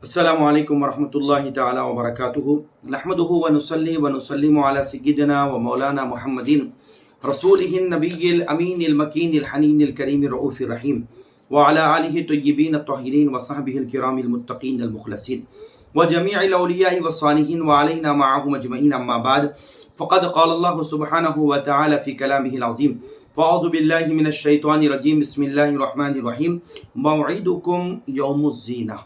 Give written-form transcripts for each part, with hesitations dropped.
السلام علیکم ورحمۃ اللہ تعالی وبرکاتہ نحمدہ ونصلی ونسلم علی سیدنا و مولانا محمد رسولہ النبی الامین المکین الحنین الکریم الرؤوف الرحیم وعلی آلہ طیبین الطاہرین وصحبہ الکرام المتقین المخلصین وجمیع الاولیاء والصالحین وعلینا معهم اجمعین اما بعد فقد قال اللہ سبحانہ وتعالی فی کلامہ العظیم فاعوذ باللہ من الشیطان الرجیم بسم اللہ الرحمن الرحیم موعدکم یوم الزینہ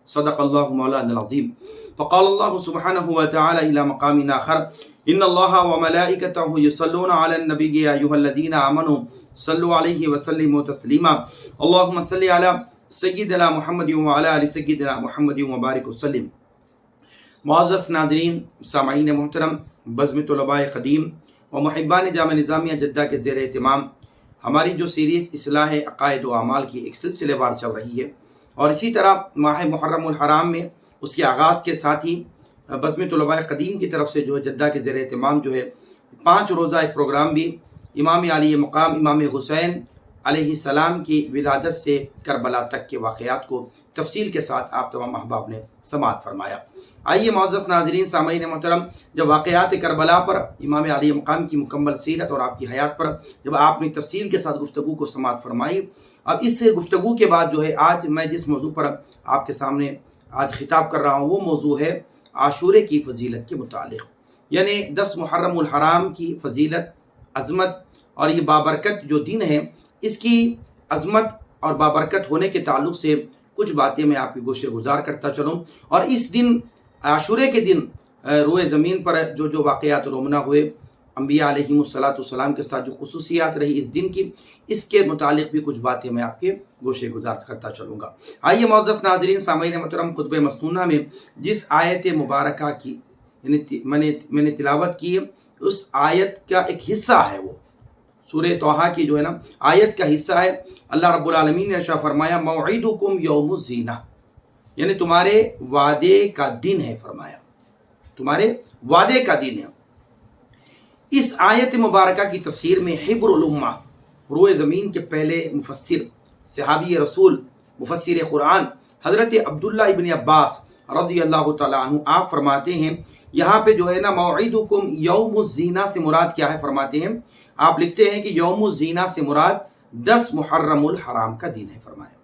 صدق اللہ مولانا العظیم فقال اللہ سبحانہ وتعالی الى مقام آخر ان اللہ وملائکتہ یصلون علی النبی یا ایھا الذین آمنوا صلوا علیہ وسلموا تسلیما اللہم صل علی سیدنا محمد وعلی آل سیدنا محمد وبارک وسلم۔ معزز ناظرین، سامعین محترم، بزم طلباء قدیم و محبان جامع نظامیہ جدہ کے زیر اہتمام ہماری جو سیریز اصلاح عقائد و اعمال کی ایک سلسلے وار چل رہی ہے، اور اسی طرح ماہ محرم الحرام میں اس کے آغاز کے ساتھ ہی بزم طلباء قدیم کی طرف سے جو ہے جدہ کے زیر اہتمام جو ہے 5 روزہ ایک پروگرام بھی امام علی مقام امام حسین علیہ السلام کی ولادت سے کربلا تک کے واقعات کو تفصیل کے ساتھ آپ تمام احباب نے سماعت فرمایا۔ آئیے معزز ناظرین، سامعین محترم، جب واقعات کربلا پر امام علی مقام کی مکمل سیرت اور آپ کی حیات پر جب آپ نے تفصیل کے ساتھ گفتگو کو سماعت فرمائی، اب اس گفتگو کے بعد جو ہے آج میں جس موضوع پر آپ کے سامنے آج خطاب کر رہا ہوں وہ موضوع ہے عاشورے کی فضیلت کے متعلق، یعنی 10 محرم الحرام کی فضیلت، عظمت اور یہ بابرکت جو دن ہے، اس کی عظمت اور بابرکت ہونے کے تعلق سے کچھ باتیں میں آپ کی گوشے گزار کرتا چلوں، اور اس دن عاشورے کے دن روئے زمین پر جو واقعات رونما ہوئے، انبیاء علیہم السلام کے ساتھ جو خصوصیات رہی اس دن کی، اس کے متعلق بھی کچھ باتیں میں آپ کے گوشے گزار کرتا چلوں گا۔ آئیے معزز ناظرین، سامعین محترم، خطبہ مسنونہ میں جس آیت مبارکہ کی میں نے تلاوت کی ہے، اس آیت کا ایک حصہ ہے، وہ سورہ طٰہٰ کی جو ہے نا آیت کا حصہ ہے۔ اللہ رب العالمین نے ارشاد فرمایا موعدکم یوم الزینہ، یعنی تمہارے وعدے کا دن ہے، فرمایا تمہارے وعدے کا دن ہے۔ اس آیت مبارکہ کی تفسیر میں حبر الامہ، روئے زمین کے پہلے مفسر، صحابی رسول، مفسر قرآن حضرت عبداللہ ابن عباس رضی اللہ تعالیٰ عنہ، آپ فرماتے ہیں یہاں پہ جو ہے نا موعدکم یوم الزینہ سے مراد کیا ہے، فرماتے ہیں، آپ لکھتے ہیں کہ یوم الزینہ سے مراد 10 محرم الحرام کا دن ہے، فرمایا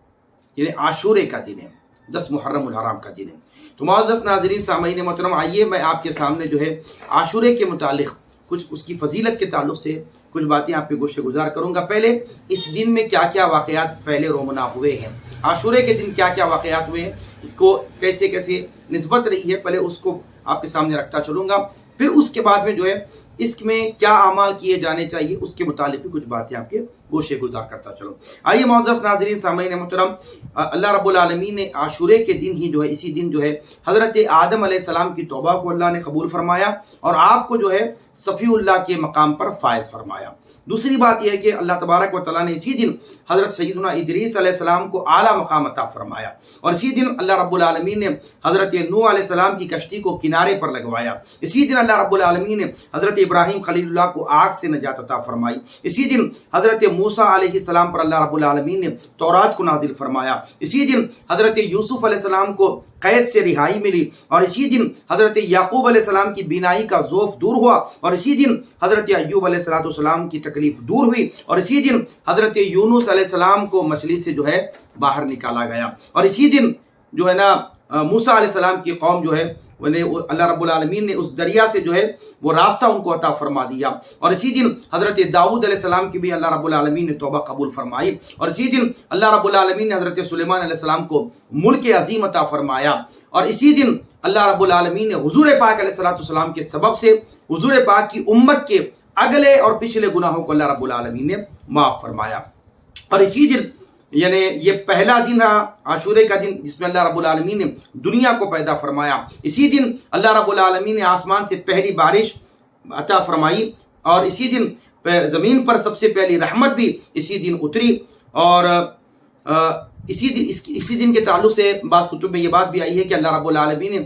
یعنی عاشورے کا دن ہے، 10 محرم الحرام کا دن ہے۔ تو معزز ناظرین، سامعین محترم، آئیے میں آپ کے سامنے جو ہے عاشورے کے متعلق کچھ اس کی فضیلت کے تعلق سے کچھ باتیں آپ پہ گوشے گزار کروں گا۔ پہلے اس دن میں کیا کیا واقعات پہلے رونما ہوئے ہیں، عاشورے کے دن کیا کیا واقعات ہوئے ہیں، اس کو کیسے کیسے نسبت رہی ہے، پہلے اس کو آپ کے سامنے رکھتا چلوں گا، پھر اس کے بعد میں جو ہے اس میں کیا اعمال کیے جانے چاہیے اس کے متعلق بھی کچھ باتیں آپ کے گوشے گزار کرتا چلوں۔ آئیے معزز ناظرین، سامعین محترم، اللہ رب العالمین نے عاشورے کے دن ہی جو ہے اسی دن جو ہے حضرت آدم علیہ السلام کی توبہ کو اللہ نے قبول فرمایا اور آپ کو جو ہے صفی اللہ کے مقام پر فائز فرمایا۔ دوسری بات یہ ہے کہ اللہ تبارک و تعالیٰ نے اسی دن حضرت سیدنا ادریس علیہ السلام کو اعلیٰ مقام عطا فرمایا، اور اسی دن اللہ رب العالمین نے حضرت نوح علیہ السلام کی کشتی کو کنارے پر لگوایا، اسی دن اللہ رب العالمین نے حضرت ابراہیم خلیل اللہ کو آگ سے نجات عطا فرمائی، اسی دن حضرت موسیٰ علیہ السلام پر اللہ رب العالمین نے تورات کو نازل فرمایا، اسی دن حضرت یوسف علیہ السلام کو قید سے رہائی ملی، اور اسی دن حضرت یعقوب علیہ السلام کی بینائی کا ذوف دور ہوا، اور اسی دن حضرت ایوب علیہ السلام کی تکلیف دور ہوئی، اور اسی دن حضرت یونس علیہ السلام کو مچھلی سے جو ہے باہر نکالا گیا، اور اسی دن جو ہے نا موسیٰ علیہ السلام کی قوم جو ہے اللہ رب العالمین نے اس دریا سے جو ہے وہ راستہ ان کو عطا فرما دیا، اور اسی دن حضرت داؤد علیہ السلام کی بھی اللہ رب العالمین نے توبہ قبول فرمائی، اور اسی دن اللہ رب العالمین نے حضرت سلیمان علیہ السلام کو ملک عظیم عطا فرمایا، اور اسی دن اللہ رب العالمین نے حضور پاک علیہ السلام کے سبب سے حضور پاک کی امت کے اگلے اور پچھلے گناہوں کو اللہ رب العالمین نے معاف فرمایا۔ اور اسی دن یعنی یہ پہلا دن رہا عاشورے کا دن جس میں اللہ رب العالمین نے دنیا کو پیدا فرمایا، اسی دن اللہ رب العالمین نے آسمان سے پہلی بارش عطا فرمائی، اور اسی دن زمین پر سب سے پہلی رحمت بھی اسی دن اتری، اور اسی دن کے تعلق سے بعض کتب میں یہ بات بھی آئی ہے کہ اللہ رب العالمین نے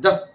10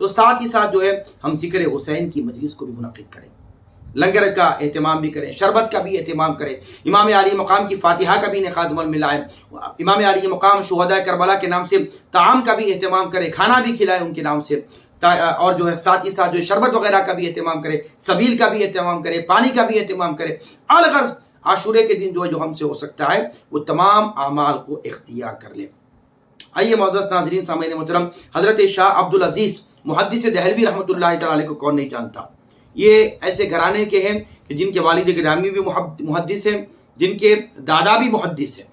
تو ساتھ ہی ساتھ جو ہے ہم ذکر حسین کی مجلس کو بھی منعقد کریں، لنگر کا اہتمام بھی کریں، شربت کا بھی اہتمام کریں، امام علی مقام کی فاتحہ کا بھی انعقاد عمل میں لائیں، امام علی مقام شہداء کربلا کے نام سے طعام کا بھی اہتمام کریں، کھانا بھی کھلائیں ان کے نام سے، اور جو ہے ساتھ ہی ساتھ جو شربت وغیرہ کا بھی اہتمام کرے، سبیل کا بھی اہتمام کرے، پانی کا بھی اہتمام کرے۔ الغرض عاشورے کے دن جو ہے جو ہم سے ہو سکتا ہے وہ تمام اعمال کو اختیار کر لیں۔ آئیے معزز ناظرین سامعین محترم، حضرت شاہ عبدالعزیز محدث دہلوی رحمۃ اللہ تعالی علیہ کو کون نہیں جانتا؟ یہ ایسے گھرانے کے ہیں کہ جن کے والد گرامی بھی محدث ہیں، جن کے دادا بھی محدث ہیں۔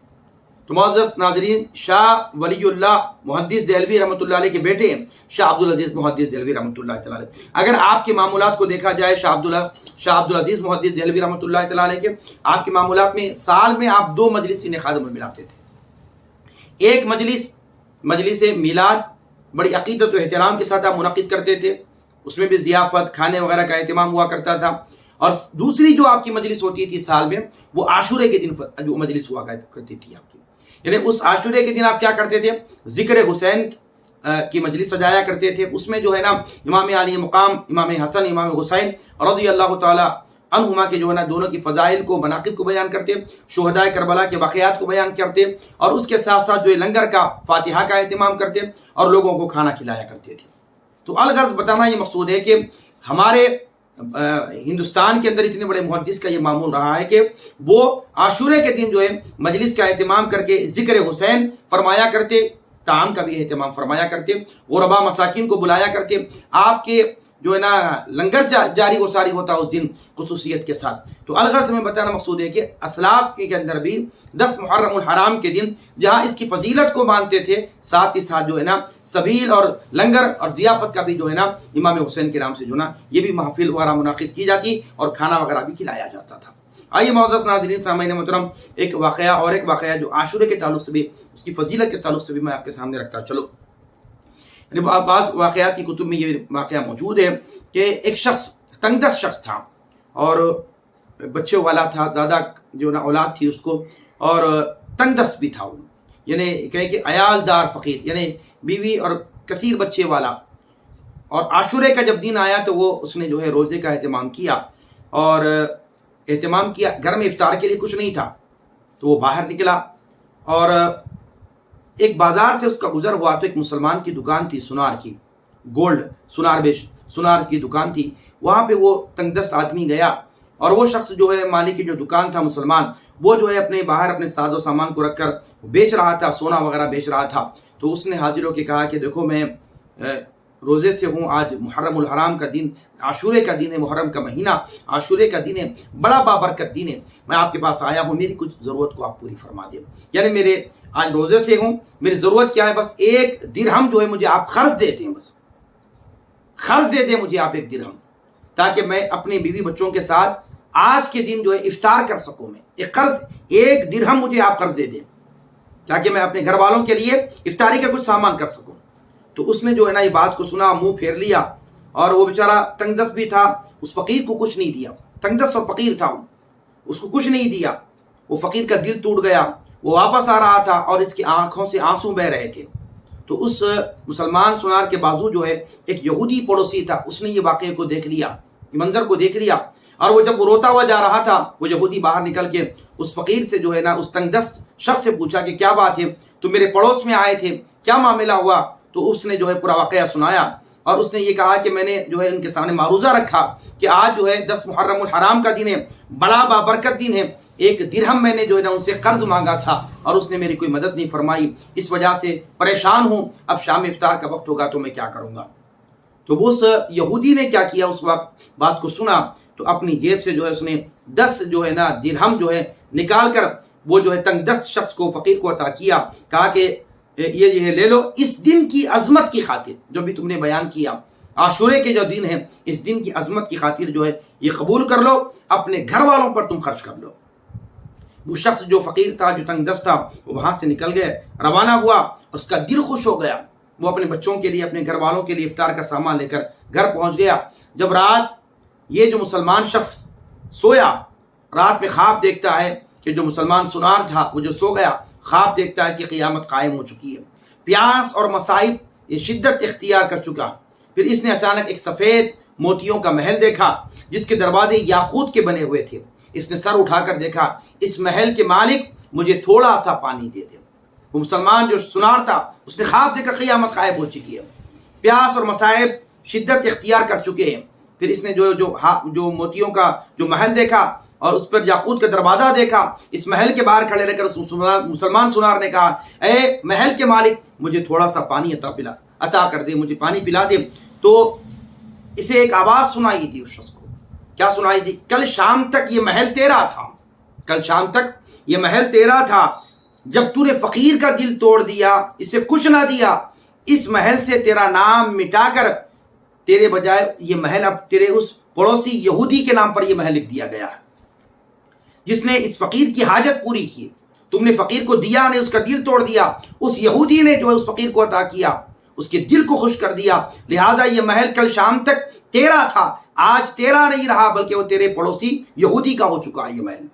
تو معزز ناظرین، شاہ ولی اللہ محدث دہلوی رحمۃ اللہ علیہ کے بیٹے ہیں شاہ عبدالعزیز محدث دہلوی رحمۃ اللہ تعالی علیہ۔ اگر آپ کے معمولات کو دیکھا جائے شاہ عبدالعزیز محدث دہلوی رحمۃ اللہ تعالی علیہ کے، آپ کے معمولات میں سال میں آپ 2 مجلس انعقاد میں ملاتے تھے۔ ایک مجلس میلاد بڑی عقیدت و احترام کے ساتھ آپ منعقد کرتے تھے، اس میں بھی ضیافت کھانے وغیرہ کا اہتمام ہوا کرتا تھا، اور دوسری جو آپ کی مجلس ہوتی تھی سال میں وہ عاشورے کے دن جو مجلس ہوا کرتی تھی آپ کی، یعنی اس عاشورے کے دن آپ کیا کرتے تھے؟ ذکر حسین کی مجلس سجایا کرتے تھے۔ اس میں جو ہے نا امام علی مقام، امام حسن، امام حسین رضی اللہ تعالی عنہما کے جو ہے نا دونوں کی فضائل کو، مناقب کو بیان کرتے، شہداء کربلا کے واقعات کو بیان کرتے، اور اس کے ساتھ ساتھ جو ہے لنگر کا فاتحہ کا اہتمام کرتے اور لوگوں کو کھانا کھلایا کرتے تھے۔ تو الغرض بتانا یہ مقصود ہے کہ ہمارے ہندوستان کے اندر اتنے بڑے محدث کا یہ معمول رہا ہے کہ وہ عاشورے کے دن جو ہے مجلس کا اہتمام کر کے ذکر حسین فرمایا کرتے، طعام کا بھی اہتمام فرمایا کرتے، غربا مساکین کو بلایا کرتے، آپ کے جو ہے نا لنگر جاری و ساری ہوتا اس دن خصوصیت کے ساتھ۔ تو الغرض میں بتانا مقصود ہے کہ اسلاف کے اندر بھی 10 محرم الحرام کے دن جہاں اس کی فضیلت کو مانتے تھے، ساتھ ہی ساتھ جو ہے نا سبیل اور لنگر اور ضیافت کا بھی جو ہے نا امام حسین کے نام سے جو نا یہ بھی محفل وغیرہ منعقد کی جاتی اور کھانا وغیرہ بھی کھلایا جاتا تھا۔ آئیے معزز ناظرین سامعین محترم، ایک واقعہ جو عاشورے کے تعلق سے بھی، اس کی فضیلت کے تعلق سے بھی میں آپ کے سامنے رکھتا چلو۔ بعض واقعات کی کتب میں یہ واقعہ موجود ہے کہ ایک شخص تنگ دست شخص تھا اور بچے والا تھا، زیادہ جو نا اولاد تھی اس کو، اور تنگ دست بھی تھا وہ، یعنی کہیں کہ عیال دار فقیر، یعنی بیوی اور کثیر بچے والا۔ اور عاشورے کا جب دن آیا تو وہ اس نے جو ہے روزے کا اہتمام کیا، اور اہتمام کیا، گھر میں افطار کے لیے کچھ نہیں تھا تو وہ باہر نکلا، اور ایک بازار سے اس کا گزر ہوا تو ایک مسلمان کی دکان تھی، سونار کی، گولڈ سونار کی دکان تھی، وہاں پہ وہ تنگ دست آدمی گیا، اور وہ شخص جو ہے مالک کی جو دکان تھا مسلمان، وہ جو ہے اپنے باہر اپنے ساز و سامان کو رکھ کر بیچ رہا تھا، سونا وغیرہ بیچ رہا تھا۔ تو اس نے حاضر ہو کے کہا کہ دیکھو میں روزے سے ہوں، آج محرم الحرام کا دن، عاشورے کا دن ہے، محرم کا مہینہ عاشورے کا دن ہے، بڑا بابرکت دن ہے، میں آپ کے پاس آیا ہوں، میری کچھ ضرورت کو آپ پوری فرما دیں، یعنی میرے آج روزے سے ہوں، میری ضرورت کیا ہے؟ بس 1 درہم جو ہے مجھے آپ قرض دے دیں، بس قرض دے دیں مجھے آپ 1 درہم، تاکہ میں اپنے بیوی بچوں کے ساتھ آج کے دن جو ہے افطار کر سکوں، میں ایک درہم مجھے آپ قرض دے دیں تاکہ میں اپنے گھر والوں کے لیے افطاری کا کچھ سامان کر سکوں۔ تو اس نے جو ہے نا یہ بات کو سنا، منہ پھیر لیا، اور وہ بیچارہ تنگ دست بھی تھا، اس فقیر کو کچھ نہیں دیا، تنگ دست اور فقیر تھا، اس کو کچھ نہیں دیا۔ وہ فقیر کا دل ٹوٹ گیا، وہ واپس آ رہا تھا اور اس کی آنکھوں سے آنسو بہ رہے تھے۔ تو اس مسلمان سونار کے بازو جو ہے ایک یہودی پڑوسی تھا، اس نے یہ واقعے کو دیکھ لیا، یہ منظر کو دیکھ لیا، اور وہ جب وہ روتا ہوا جا رہا تھا، وہ یہودی باہر نکل کے اس فقیر سے جو ہے نا اس تنگ دست شخص سے پوچھا کہ کیا بات ہے، تم میرے پڑوس میں آئے تھے، کیا معاملہ ہوا؟ تو اس نے جو ہے پورا واقعہ سنایا، اور اس نے یہ کہا کہ میں نے جو ہے ان کے سامنے معروضہ رکھا کہ آج جو ہے 10 محرم الحرام کا دن ہے، بڑا بابرکت دن ہے، 1 درہم میں نے جو ہے نا ان سے قرض مانگا تھا اور اس نے میری کوئی مدد نہیں فرمائی، اس وجہ سے پریشان ہوں، اب شام افطار کا وقت ہوگا تو میں کیا کروں گا؟ تو اس یہودی نے کیا کیا، اس وقت بات کو سنا تو اپنی جیب سے جو ہے اس نے 10 جو ہے نا درہم جو ہے نکال کر وہ جو ہے تنگ دست شخص کو، فقیر کو عطا کیا، کہا کہ یہ لے لو، اس دن کی عظمت کی خاطر جو بھی تم نے بیان کیا، عاشورے کے جو دن ہے، اس دن کی عظمت کی خاطر جو ہے یہ قبول کر لو، اپنے گھر والوں پر تم خرچ کر لو۔ وہ شخص جو فقیر تھا، جو تنگ دست تھا، وہ وہاں سے نکل گئے، روانہ ہوا، اس کا دل خوش ہو گیا، وہ اپنے بچوں کے لیے، اپنے گھر والوں کے لیے افطار کا سامان لے کر گھر پہنچ گیا۔ جب رات یہ جو مسلمان شخص سویا، رات میں خواب دیکھتا ہے کہ جو مسلمان سونار تھا وہ جو سو گیا، خواب دیکھتا ہے کہ قیامت قائم ہو چکی ہے، پیاس اور مصائب یہ شدت اختیار کر چکا، پھر اس نے اچانک ایک سفید موتیوں کا محل دیکھا جس کے دروازے یاقوت کے بنے ہوئے تھے۔ اس نے سر اٹھا کر دیکھا، اس محل کے مالک مجھے تھوڑا سا پانی دے دے۔ وہ مسلمان جو سنار تھا اس نے خواب دیکھا قیامت قائم ہو چکی ہے، پیاس اور مصائب شدت اختیار کر چکے ہیں۔ پھر اس نے جو موتیوں کا جو محل دیکھا اور اس پر یاقوت کا دروازہ دیکھا، اس محل کے باہر کھڑے رہ کر اس مسلمان سنار نے کہا، اے محل کے مالک مجھے تھوڑا سا پانی عطا کر دے، مجھے پانی پلا دے۔ تو اسے ایک آواز سنائی دی، اس شخص کو کیا سنائی دی؟ کل شام تک یہ محل تیرا تھا، کل شام تک یہ محل تیرا تھا، جب تو نے فقیر کا دل توڑ دیا، اسے کچھ نہ دیا، اس محل سے تیرا نام مٹا کر تیرے بجائے یہ محل اب تیرے اس پڑوسی یہودی کے نام پر یہ محل لکھ دیا گیا ہے، جس نے اس فقیر کی حاجت پوری کی۔ تم نے فقیر کو دیا نہیں، اس کا دل توڑ دیا، اس یہودی نے جو ہے اس فقیر کو عطا کیا، اس کے دل کو خوش کر دیا، لہذا یہ محل کل شام تک تیرا تھا، آج تیرا نہیں رہا بلکہ وہ تیرے پڑوسی یہودی کا ہو چکا ہے یہ محل۔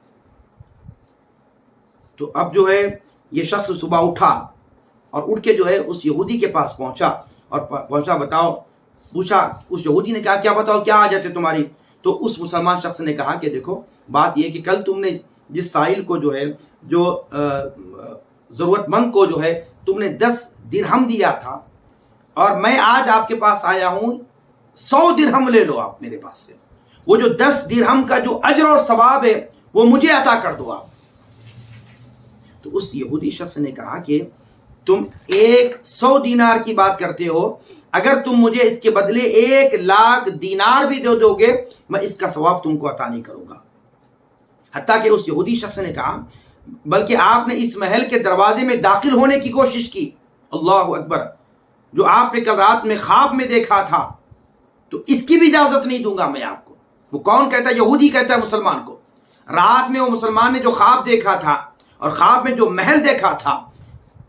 تو اب جو ہے یہ شخص صبح اٹھا اور اٹھ کے جو ہے اس یہودی کے پاس پہنچا اور پوچھا اس یہودی نے کہا کیا بتاؤ کیا حاجت ہے تمہاری؟ تو اس مسلمان شخص نے کہا کہ دیکھو بات یہ کہ کل تم نے جس سائل کو جو ہے جو ضرورت مند کو جو ہے تم نے 10 درہم دیا تھا، اور میں آج آپ کے پاس آیا ہوں 100 درہم لے لو آپ میرے پاس سے، وہ جو 10 درہم کا جو اجر اور ثواب ہے وہ مجھے عطا کر دو آپ۔ تو اس یہودی شخص نے کہا کہ تم 100 دینار کی بات کرتے ہو، اگر تم مجھے اس کے بدلے 1,00,000 دینار بھی دے دو گے میں اس کا ثواب تم کو عطا نہیں کروں گا۔ حتیٰ کہ اس یہودی شخص نے کہا بلکہ آپ نے اس محل کے دروازے میں داخل ہونے کی کوشش کی، اللہ اکبر، جو آپ نے کل رات میں خواب میں دیکھا تھا، تو اس کی بھی اجازت نہیں دوں گا میں آپ کو۔ وہ کون کہتا ہے؟ یہودی کہتا ہے مسلمان کو۔ رات میں وہ مسلمان نے جو خواب دیکھا تھا اور خواب میں جو محل دیکھا تھا،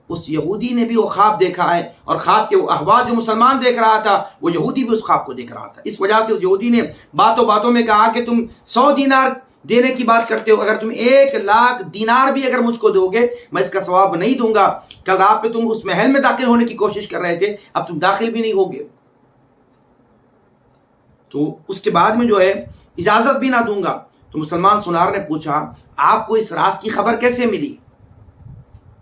اس یہودی نے بھی وہ خواب دیکھا ہے، اور خواب کے وہ احوال جو مسلمان دیکھ رہا تھا وہ یہودی بھی اس خواب کو دیکھ رہا تھا۔ اس وجہ سے اس یہودی نے باتوں باتوں میں کہا کہ تم 100 دینار دینے کی بات کرتے ہو، اگر تم 1,00,000 دینار بھی اگر مجھ کو دو گے میں اس کا ثواب نہیں دوں گا۔ کل رات میں تم اس محل میں داخل ہونے کی کوشش کر رہے تھے، اب تم داخل بھی نہیں ہوگے، تو اس کے بعد میں جو ہے اجازت بھی نہ دوں گا۔ تو مسلمان سنار نے پوچھا آپ کو اس راز کی خبر کیسے ملی،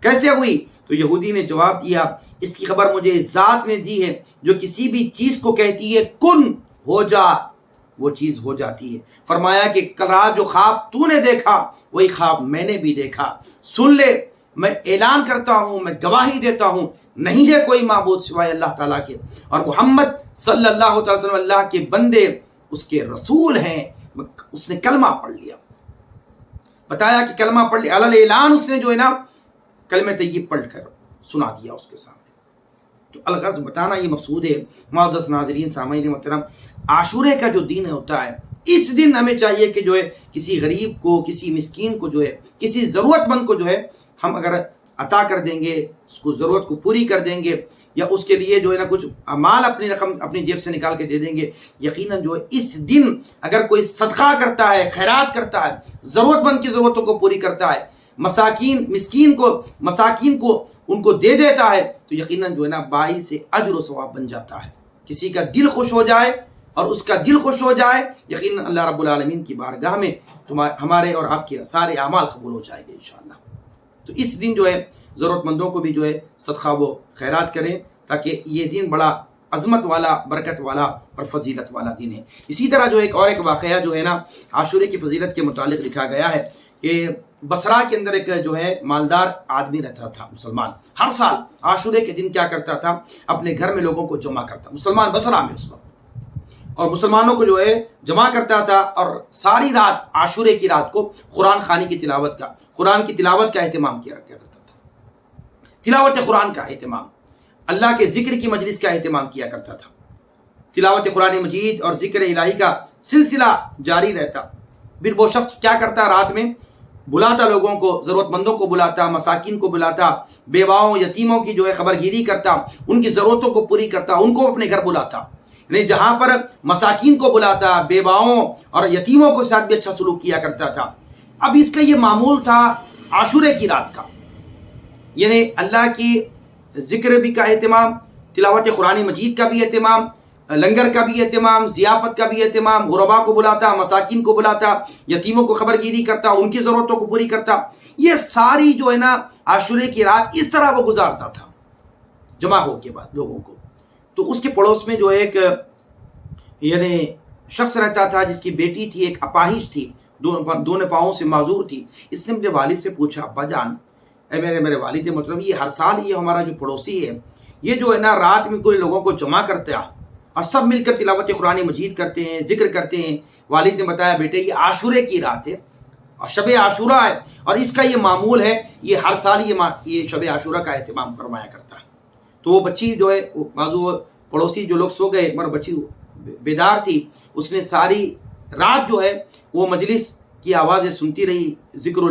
کیسے ہوئی؟ تو یہودی نے جواب دیا اس کی خبر مجھے ذات نے دی ہے جو کسی بھی چیز کو کہتی ہے کن ہو جا، وہ چیز ہو جاتی ہے۔ فرمایا کہ کل رات جو خواب تو نے دیکھا وہی خواب میں نے بھی دیکھا، سن لے، میں اعلان کرتا ہوں، میں گواہی دیتا ہوں، نہیں ہے کوئی معبود سوائے اللہ تعالیٰ کے، اور محمد صلی اللہ علیہ وسلم اللہ کے بندے اس کے رسول ہیں۔ اس نے کلمہ پڑھ لیا، بتایا کہ کلمہ پڑھ لیا، علی اعلان اس نے جو ہے نا کلمہ طیب پڑھ کر سنا دیا اس کے سامنے۔ تو الغرض بتانا یہ مقصود ہے معزز ناظرین سامعین محترم، عاشورے کا جو دن ہوتا ہے، اس دن ہمیں چاہیے کہ جو ہے کسی غریب کو، کسی مسکین کو جو ہے، کسی ضرورت مند کو جو ہے ہم اگر عطا کر دیں گے، اس کو ضرورت کو پوری کر دیں گے، یا اس کے لیے جو ہے نا کچھ مال اپنی رقم اپنی جیب سے نکال کے دے دیں گے، یقیناً جو ہے اس دن اگر کوئی صدقہ کرتا ہے، خیرات کرتا ہے، ضرورت مند کی ضرورتوں کو پوری کرتا ہے، مسکین کو ان کو دے دیتا ہے، تو یقیناً جو ہے نا باعث اجر و ثواب بن جاتا ہے۔ کسی کا دل خوش ہو جائے اور اس کا دل خوش ہو جائے، یقیناً اللہ رب العالمین کی بارگاہ میں ہمارے اور آپ کے سارے اعمال قبول ہو جائیں گے انشاءاللہ۔ تو اس دن جو ہے ضرورت مندوں کو بھی جو ہے صدقہ و خیرات کریں، تاکہ یہ دن بڑا عظمت والا، برکت والا اور فضیلت والا دن ہے۔ اسی طرح جو ایک واقعہ جو ہے نا عاشورے کی فضیلت کے متعلق لکھا گیا ہے کہ بصرہ کے اندر ایک جو ہے مالدار آدمی رہتا تھا مسلمان، ہر سال عاشورے کے دن کیا کرتا تھا، اپنے گھر میں لوگوں کو جمع کرتا، مسلمان بصرہ میں اس وقت، اور مسلمانوں کو جو ہے جمع کرتا تھا، اور ساری رات عاشورے کی رات کو قرآن کی تلاوت کا اہتمام کیا کرتا تھا، تلاوت قرآن کا اہتمام، اللہ کے ذکر کی مجلس کا اہتمام کیا کرتا تھا، تلاوت قرآن مجید اور ذکر الہی کا سلسلہ جاری رہتا۔ پھر وہ شخص کیا کرتا، رات میں بلاتا لوگوں کو، ضرورت مندوں کو بلاتا، مساکین کو بلاتا، بیواؤں یتیموں کی جو ہے خبر گیری کرتا، ان کی ضرورتوں کو پوری کرتا، ان کو اپنے گھر بلاتا، یعنی جہاں پر مساکین کو بلاتا، بیواؤں اور یتیموں کے ساتھ بھی اچھا سلوک کیا کرتا تھا۔ اب اس کا یہ معمول تھا عاشورے کی رات کا، یعنی اللہ کی ذکر بھی کا اہتمام، تلاوت قرآن مجید کا بھی اہتمام، لنگر کا بھی اہتمام، ضیافت کا بھی اہتمام، غربا کو بلاتا، مساکین کو بلاتا، یتیموں کو خبرگیری کرتا، ان کی ضرورتوں کو پوری کرتا. یہ ساری جو ہے نا عاشورے کی رات اس طرح وہ گزارتا تھا جمع ہو کے بعد لوگوں کو. تو اس کے پڑوس میں جو ایک یعنی شخص رہتا تھا جس کی بیٹی تھی، ایک اپاہج تھی، دونوں پاؤں سے معذور تھی. اس نے اپنے والد سے پوچھا، ابا جان، اے میرے والد محترم، یہ ہر سال یہ ہمارا جو پڑوسی ہے یہ جو ہے نا رات میں کوئی لوگوں کو جمع کرتا ہے اور سب مل کر تلاوت قرآن مجید کرتے ہیں، ذکر کرتے ہیں. والد نے بتایا، بیٹے یہ عاشورے کی رات ہے اور شب عاشورہ ہے، اور اس کا یہ معمول ہے، یہ ہر سال یہ شب عاشورہ کا اہتمام فرمایا کرتا ہے. تو وہ بچی جو ہے معذور پڑوسی جو لوگ سو گئے مگر بچی بیدار تھی، اس نے ساری رات جو ہے وہ مجلس کی آوازیں سنتی رہی، ذکر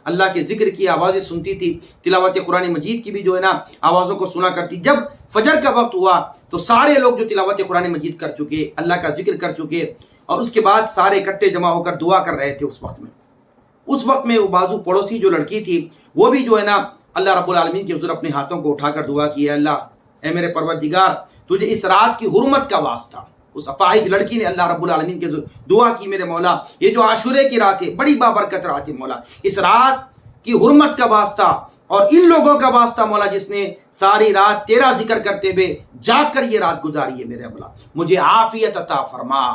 اللہ کے ذکر کی آوازیں سنتی تھی، تلاوت قرآن مجید کی بھی جو ہے نا آوازوں کو سنا کرتی. جب فجر کا وقت ہوا تو سارے لوگ جو تلاوت قرآن مجید کر چکے، اللہ کا ذکر کر چکے، اور اس کے بعد سارے اکٹھے جمع ہو کر دعا کر رہے تھے. اس وقت میں وہ بازو پڑوسی جو لڑکی تھی وہ بھی جو ہے نا اللہ رب العالمین کے حضور اپنے ہاتھوں کو اٹھا کر دعا کی، اللہ اے میرے پروردگار، تجھے اس رات کی حرمت کا واسطہ. اس اپاہج لڑکی نے اللہ رب العالمین کے دعا کی، میرے مولا یہ جو عاشورے کی رات ہے بڑی بابرکت رات ہے مولا، اس رات کی حرمت کا واسطہ اور ان لوگوں کا واسطہ مولا جس نے ساری رات تیرا ذکر کرتے ہوئے جاگ کر یہ رات گزاری ہے، میرے مولا مجھے عافیت عطا فرما،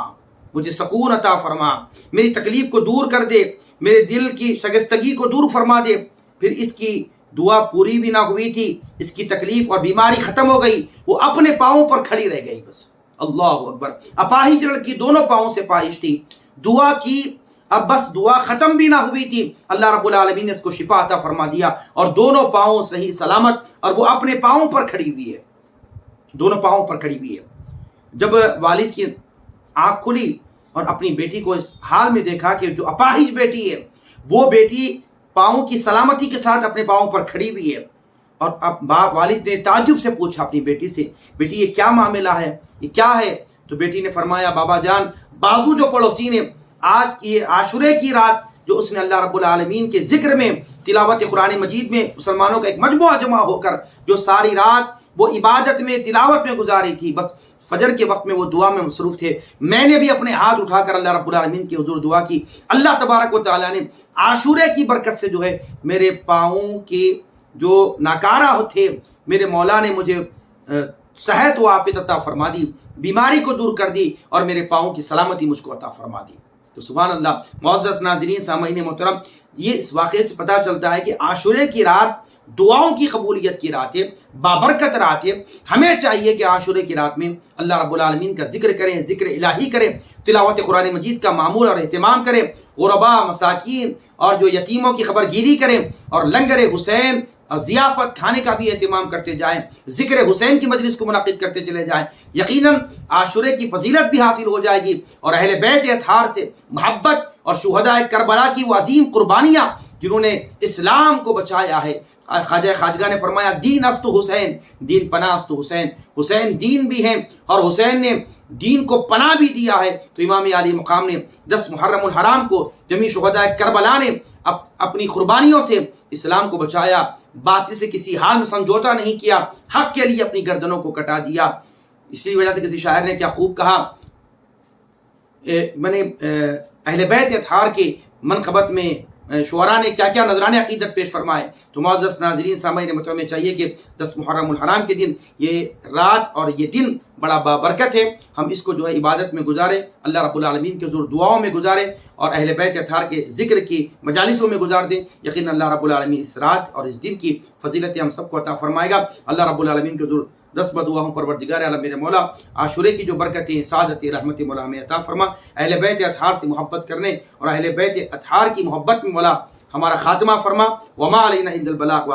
مجھے سکون عطا فرما، میری تکلیف کو دور کر دے، میرے دل کی شگستگی کو دور فرما دے. پھر اس کی دعا پوری بھی نہ ہوئی تھی، اس کی تکلیف اور بیماری ختم ہو گئی، وہ اپنے پاؤں پر کھڑی رہ گئی. بس اللہ اکبر. اپاہج لڑکی دونوں پاؤں سے پاہج تھی، دعا کی، اب بس دعا ختم بھی نہ ہوئی تھی، اللہ رب العالمین نے اس کو شفا عطا فرما دیا اور دونوں پاؤں صحیح سلامت، اور وہ اپنے پاؤں پر کھڑی ہوئی ہے، دونوں پاؤں پر کھڑی ہوئی ہے. جب والد کی آنکھ کھلی اور اپنی بیٹی کو اس حال میں دیکھا کہ جو اپاہج بیٹی ہے وہ بیٹی پاؤں کی سلامتی کے ساتھ اپنے پاؤں پر کھڑی ہوئی ہے، اور اب والد نے تعجب سے پوچھا اپنی بیٹی سے، بیٹی یہ کیا معاملہ ہے، یہ کیا ہے؟ تو بیٹی نے فرمایا، بابا جان، بازو جو پڑوسی نے آج یہ عاشورے کی رات جو اس نے اللہ رب العالمین کے ذکر میں، تلاوت قرآن مجید میں مسلمانوں کا ایک مجموعہ جمع ہو کر جو ساری رات وہ عبادت میں تلاوت میں گزاری تھی، بس فجر کے وقت میں وہ دعا میں مصروف تھے. میں نے بھی اپنے ہاتھ اٹھا کر اللہ رب العالمین کے حضور دعا کی، اللہ تبارک و تعالیٰ نے عاشورے کی برکت سے جو ہے میرے پاؤں کے جو ناکارہ تھے میرے مولا نے مجھے صحت و عافیت عطا فرما دی، بیماری کو دور کر دی، اور میرے پاؤں کی سلامتی مجھ کو عطا فرما دی. تو سبحان اللہ. معزز ناظرین سامعین محترم، یہ اس واقعے سے پتہ چلتا ہے کہ عاشورے کی رات دعاؤں کی قبولیت کی رات ہے، بابرکت رات ہے. ہمیں چاہیے کہ عاشورے کی رات میں اللہ رب العالمین کا ذکر کریں، ذکر الہی کریں، تلاوت قرآن مجید کا معمول اور اہتمام کریں، غربا، مساکین اور جو یتیموں کی خبرگیری کریں، اور لنگر حسین اور ضیافت کھانے کا بھی اہتمام کرتے جائیں، ذکر حسین کی مجلس کو منعقد کرتے چلے جائیں. یقیناً عاشورے کی فضیلت بھی حاصل ہو جائے گی، اور اہل بیت اطہار سے محبت اور شہداء کربلا کی وہ عظیم قربانیاں جنہوں نے اسلام کو بچایا ہے. خواجہ خواجگاہ نے فرمایا، دین است حسین، دین پناہ است حسین. حسین دین بھی ہیں اور حسین نے دین کو پناہ بھی دیا ہے. تو امام علی مقام نے 10 محرم الحرام کو جمیع شہداء کربلا نے اپنی قربانیوں سے اسلام کو بچایا، باطل سے کسی حال میں سمجھوتا نہیں کیا، حق کے لیے اپنی گردنوں کو کٹا دیا. اسی وجہ سے کسی شاعر نے کیا خوب کہا، میں نے اہل بیت اطہار کے منقبت میں شعراء نے کیا کیا نذرانے عقیدت پیش فرمائے. تو معزز ناظرین سامعین محترم، میں چاہیے کہ 10 محرم الحرام کے دن یہ رات اور یہ دن بڑا بابرکت ہے، ہم اس کو جو ہے عبادت میں گزاریں، اللہ رب العالمین کے حضور دعاؤں میں گزاریں، اور اہل بیت اطہار کے ذکر کی مجالسوں میں گزار دیں. یقین اللہ رب العالمین اس رات اور اس دن کی فضیلتیں ہم سب کو عطا فرمائے گا. اللہ رب العالمین کے حضور 10 بدعا ہوں پروردگار عالم میرے مولا عاشورے کی جو برکتیں، سعادت، رحمت مولا ہمیں عطا فرما. اہل بیت اطہار سے محبت کرنے اور اہل بیت اطہار کی محبت میں مولا ہمارا خاتمہ فرما. وما علینا الا البلاغ.